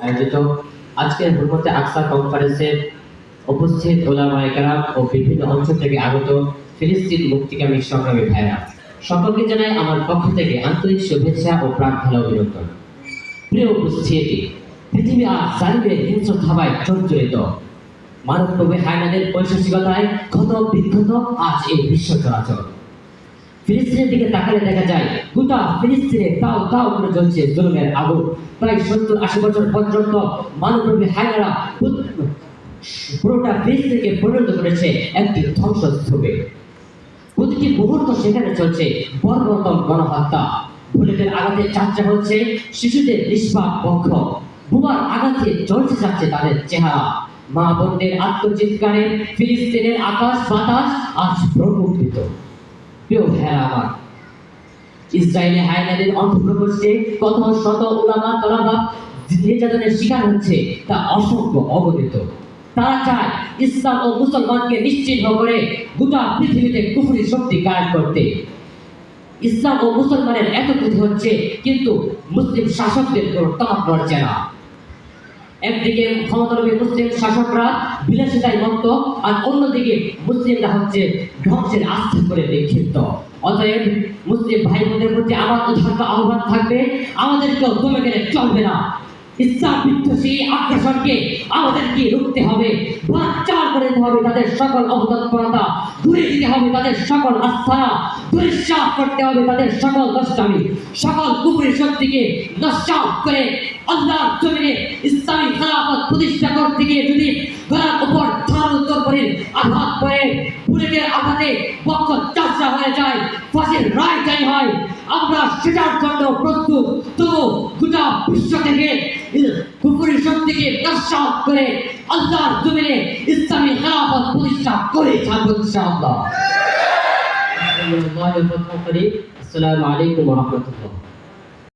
আয়োজিত আজকের হুরমতে আকসা কনফারেন্সে উপস্থিত ওলামায়ে কেরাম ও বিভিন্ন অঞ্চল থেকে আগত ফিলিস্তিন মুক্তিকামী সংগ্রামী ভাইরা, সকলকে জানাই আমার পক্ষ থেকে আন্তরিক শুভেচ্ছা ও প্রার্থনা অভিনন্দন। প্রিয় উপস্থিতি, পৃথিবী আজ জালিমের হিংস্র থাবায় জর্জরিত। মানবপ্রভু হায়নাদের পৈশাচিকতায় ক্ষত বিক্ষত আজ এই বিশ্ব চরাচর। ফিলিস্তিনের দিকে তাকালে দেখা যায় গোটা ফিলিস্তিনে তাও তাও করে জ্বলছে জুলুমের আগুন। প্রায় 70-80 বছর পর্যন্ত মানবপ্রভু হায়নারা পুরোটা ফিলিস্তিনকে পরিণত করেছে একটি ধ্বংসস্তূপে। প্রতিটি মুহূর্ত সেখানে চলছে বর্বরতম গণহত্যা। বুলেটের আঘাতে চাচা হচ্ছে শিশুদের নিষ্পাপ বক্ষ, বোমার আঘাতে জ্বলছে যাচ্ছে তাদের চেহারা। মা বোনদের আত্মচিৎকারে ফিলিস্তিনের আকাশ বাতাস আজ প্রকম্পিত। প্রিয় ভাইরা আমার, ইসরায়েলি হায়নাদের অন্তঃপ্রকোষ্ঠে কত শত উলামা তলাবা নির্যাতনের শিকার হচ্ছে তা অসংখ্য অগণিত। তারা চায় ইসলাম ও মুসলমানকে নিশ্চিহ্ন করে গোটা পৃথিবীতে কুফরি শক্তি কায়েম করতে। ইসলাম ও মুসলমানের এত ক্ষতি হচ্ছে, কিন্তু মুসলিম শাসকদের কোনো টনক নড়ছে না। একদিকে ক্ষমতালোভী মুসলিম শাসকরা বিলাসিতায় মত্ত, আর অন্যদিকে মুসলিমরা হচ্ছে ধ্বংসের আস্থা করে বিক্ষিপ্ত। অতএব মুসলিম ভাই বোনদের প্রতি আমার উদাহরণ আহ্বান থাকবে, আমাদেরকেও দমে গেলে চলবে না। ইসলাম বিদ্বেষী আগ্রাসনকে আমাদেরকে রুখতে হবে, বাচ্চার করে দিতে হবে তাদের সকল অবতৎপরতা, ঘুরে দিতে হবে তাদের সকল আস্থা, দুঃসাহ করতে হবে তাদের সকল নষ্টামি, সকল কুফরি শক্তিকে নস্যাৎ করে আল্লাহর জমিনে ইসলামী খেলাফত প্রতিষ্ঠা করতে গিয়ে যদি গলার উপর ধারণ করে আঘাত করে বুলেটের আঘাতে বক্ষ চাষা হয়ে যায়, ফাঁসির রায় জারি হয়, আমরা সেটার জন্য প্রস্তুত। তবু গোটা বিশ্ব থেকে কুফরি শক্তিকে নস্যাৎ করে আল্লাহর জমিনে ইসলামী খেলাফত প্রতিষ্ঠা করে থাকবো ইনশাআল্লাহ। আসসালামু আলাইকুম ওয়া রাহমাতুল্লাহ।